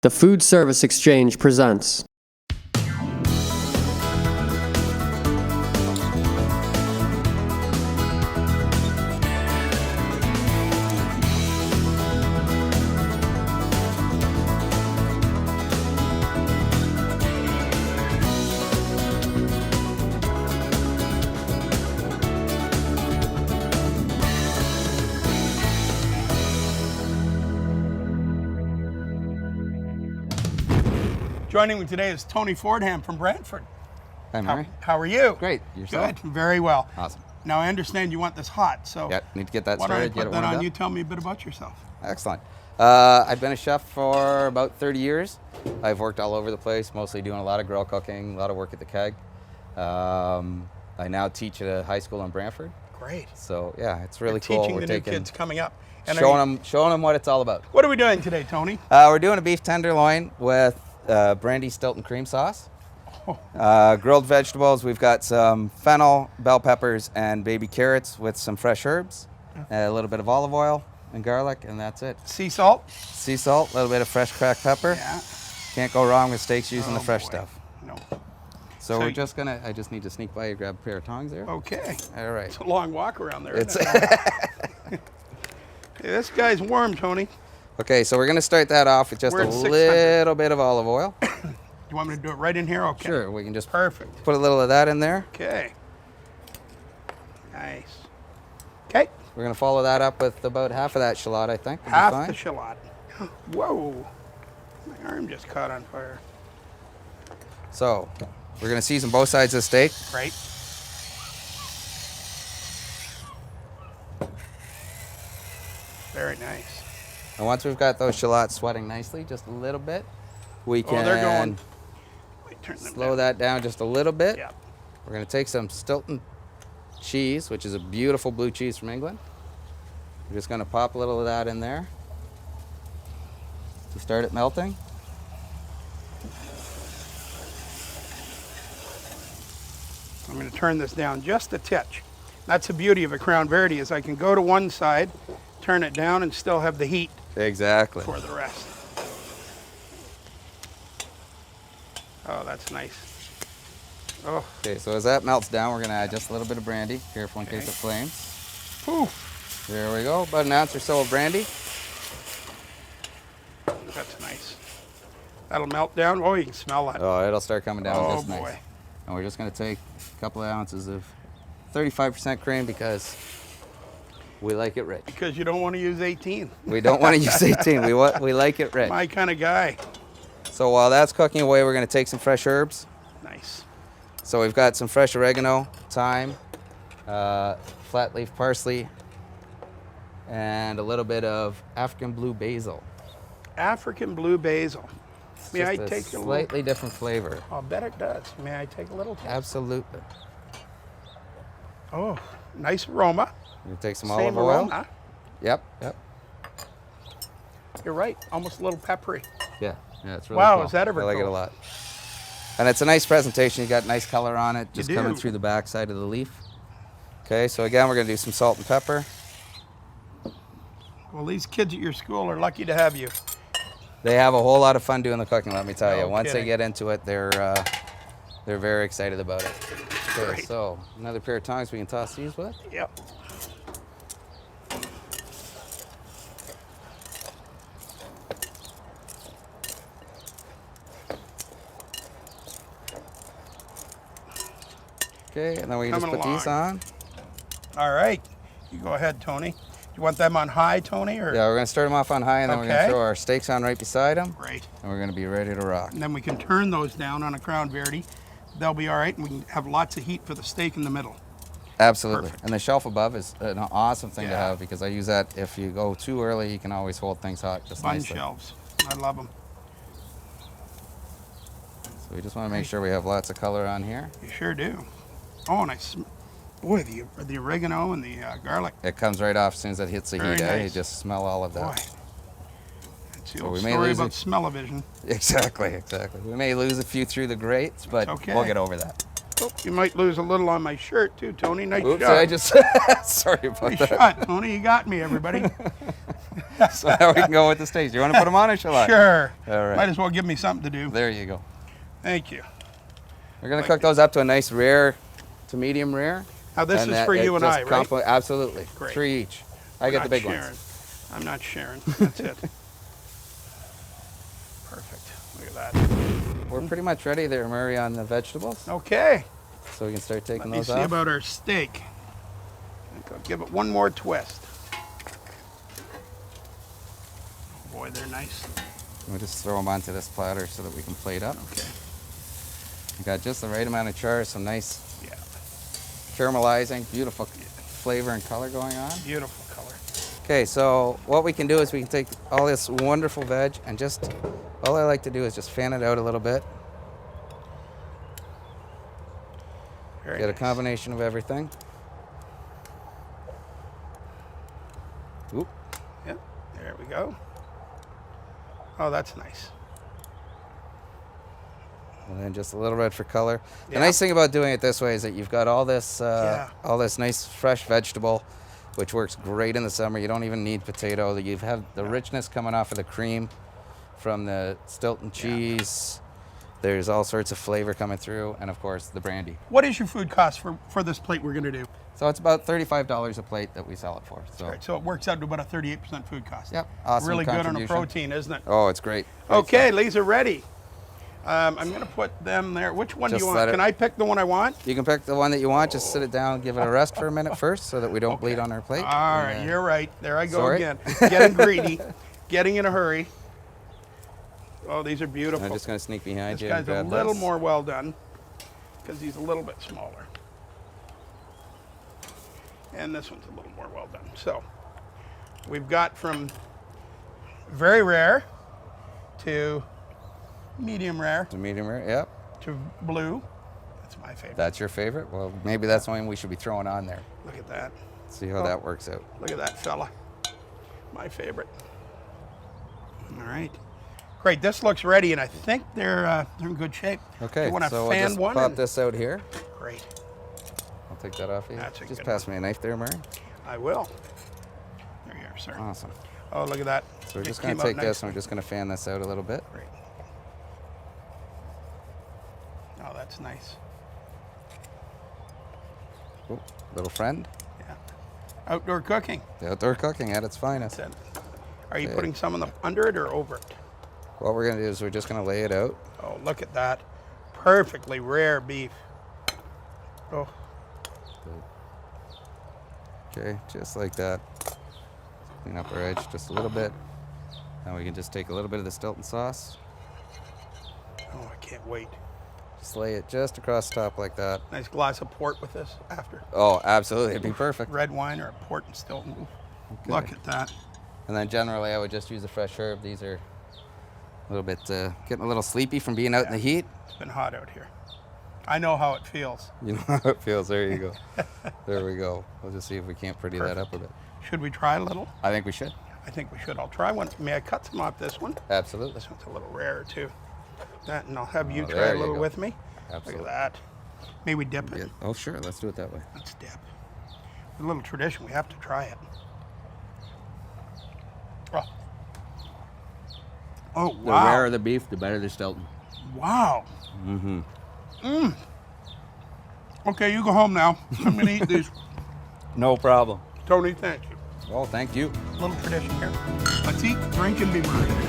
The Food Service Exchange presents. Joining me today is Tony Fordham from Brantford. Hi, Mary. How are you? Great. Yourself? Good. Very well. Awesome. Now, I understand you want this hot, so Yeah, need to get that why don't I started, get put it that warmed on up. you? Tell me a bit about yourself. Excellent. I've been a chef for about 30 years. I've worked all over the place, mostly doing a lot of grill cooking, a lot of work at the keg. I now teach at a high school in Brantford. Great. So yeah, it's really You're cool. teaching We're the new kids coming up. And showing them what it's all about. What are we doing today, Tony? We're doing a beef tenderloin with brandy Stilton cream sauce. Grilled vegetables, we've got some fennel, bell peppers, and baby carrots with some fresh herbs, a little bit of olive oil and garlic, and that's it. Sea salt? Sea salt, a little bit of fresh cracked pepper. Yeah. Can't go wrong with steaks using the fresh boy. stuff. No. So we're just gonna, I just need to sneak by you, grab a pair of tongs there. Okay. All right. It's a long walk around there. It's Isn't it? Hey, this guy's warm, Tony. Okay, so we're gonna start that off with just We're a at 600. little bit of olive oil. You want me to do it right in here? Okay. Sure, we can just Perfect. put a little of that in there. Okay. Nice. Okay. We're gonna follow that up with about half of that shallot, I think. Will be Half fine. the shallot. Whoa. My arm just caught on fire. So we're gonna season both sides of the steak. Right. Very nice. And once we've got those shallots sweating nicely, just a little bit, we Oh, can they're going. Wait, turn them slow down. that down just a little bit. Yeah. We're gonna take some Stilton cheese, which is a beautiful blue cheese from England. We're just gonna pop a little of that in there to start it melting. I'm going to turn this down just a titch. That's the beauty of a Crown Verity is I can go to one side, turn it down, and still have the heat Exactly. for the rest. Oh, that's nice. Oh, Okay, so as that melts down, we're gonna add just a little bit of brandy. Careful in case it flames. whew, There we go, about an ounce or so of brandy. that's nice. That'll melt down. Oh, you can smell that. Oh, it'll start coming down Oh, just nice. boy. And we're just gonna take a couple of ounces of 35% cream because we like it rich. Because you don't want to use 18. We don't want to use 18. We like it rich. My kind of guy. So while that's cooking away, we're going to take some fresh herbs. Nice. So we've got some fresh oregano, thyme, flat leaf parsley, and a little bit of African blue basil. African blue basil. May Just I a take a little? slightly different flavor. I'll bet it does. May I take a little? Absolutely. Oh, nice aroma. We're going to take some Same olive oil. aroma. Yep. You're right. Almost a little peppery. Yeah, it's really Wow, cool. is that ever I like it a cool? lot. And it's a nice presentation. You got nice color on it, just do. coming through the back side of the leaf. Okay, so again, we're going to do some salt and pepper. Well, these kids at your school are lucky to have you. They have a whole lot of fun doing the cooking, let me tell No you. Once kidding. they get into it, they're very excited about it. Okay, Great. so another pair of tongs we can toss these with. Yep. Okay, and then we can just Coming put these on. All right. You go ahead, Tony. You want them on high, Tony? Or? Yeah, we're going to start them off on high, and then we're going Okay. to throw our steaks on right beside them, Great. and we're going to be ready to rock. And then we can turn those down on a Crown Verity. They'll be all right, and we can have lots of heat for the steak in the middle. Absolutely. Perfect. And the shelf above is an awesome thing to Yeah. have because I use that if you go too early, you can always hold things hot just Bun nicely. shelves. I love them. So we just want to make sure we have lots of color on here. You sure do. Oh, and boy, the oregano and the garlic. It comes right off as soon as it hits the Very heat. You nice. just smell all of that. Boy. That's the So old we may story lose about it. smell-o-vision. Exactly. We may lose a few through the grates, but okay. we'll get over that. Oh, you might lose a little on my shirt, too, Tony. Nice Oops, shot. I just sorry about Nice that. shot, Tony. You got me, everybody. so that we can go with the steaks. You want to put them on or shall I? Sure. All right. Might as well give me something to do. There you go. Thank you. We're going to cook those up to a nice rare to medium rare. Now this is for it you and just I, right? Absolutely. Great. 3 each. I get the big ones. I'm not sharing. That's it. Perfect. Look at that. We're pretty much ready there, Murray, on the vegetables. Okay. So we can start taking Let me those see off. about our steak. I'll give it one more twist. Oh boy, they're nice. We'll just throw them onto this platter so that we can plate up. Okay. We got just the right amount of char, some nice Yeah. caramelizing, beautiful flavor and color going on. Beautiful color. Okay, so what we can do is we can take all this wonderful veg and just, all I like to do is just fan it out a little bit. Very Get a nice. combination of everything. Oop. Yep. There we go. Oh, that's nice. And then just a little bit for color. Yeah. The nice thing about doing it this way is that you've got all this Yeah. nice fresh vegetable, which works great in the summer. You don't even need potato. You have the richness coming off of the cream from the Stilton cheese. There's all sorts of flavor coming through, and of course the brandy. What is your food cost for this plate we're going to do? So it's about $35 a plate that we sell it for. So, All right, so it works out to about a 38% food cost. yep, awesome Really good on a contribution. protein, isn't it? Oh, it's great. Great Okay, stuff. these are ready. I'm going to put them there. Which one do Just you let want? it- Can I pick the one I want? You can pick the one that you want. Just sit it down, give it a rest for a minute first, so that we don't bleed on our plate. All And right, then- you're right. There I go Sorry. again. Getting greedy, getting in a hurry. Oh, these are beautiful. I'm just going to sneak behind This you. guy's and a grab little this. more well done because he's a little bit smaller. And this one's a little more well done. So we've got from very rare to medium rare The medium rare. Yep. to blue. That's my favorite. That's your favorite? Well, maybe that's one we should be throwing on there. Look at that. See how that works out. Look at that fella. My favorite. All right. Great. This looks ready, and I think they're in good shape. Okay, You want to so fan we'll just one? pop and- this out here. Great. I'll take that off of you. That's a Just good pass me a knife there, Murray. I will. There you are, sir. Awesome. Oh, look at that. So we're It just going came to out take this nicely. and we're just going to fan this out a little bit. Great. Oh, that's nice. Ooh, little friend. Yeah. Outdoor cooking. The outdoor cooking at its finest. That's it. Are you Okay. putting some under it or over it? What we're going to do is we're just going to lay it out. Oh, look at that. Perfectly rare beef. Oh, Okay, just like that. Clean up our edge just a little bit. Now we can just take a little bit of the Stilton sauce. oh, I can't wait. Just lay it just across the top like that. Nice glass of port with this after. Oh, absolutely. It'd be perfect. Red wine or a port and Stilton. Look at that. And then generally I would just use a fresh herb. These are a little bit, getting a little sleepy from being out in the heat. It's been hot out here. I know how it feels. You know how it feels. There you go. There we go. We'll just see if we can't pretty that up a bit. Should we try a little? I think we should. I think we should. I'll try one. May I cut some off this one? Absolutely. This one's a little rarer too. That, and I'll have you Oh, try there a you little go. with me. Absolutely. Look at that. May we dip it? Yeah. Oh, sure. Let's do it that way. Let's dip. A little tradition. We have to try it. Oh, oh The wow. rarer the beef, the better the Stilton. Wow. Okay, you go home now. I'm going to eat these. No problem. Tony, thank you. Oh, thank you. Little tradition here. Let's eat, drink, and be merry.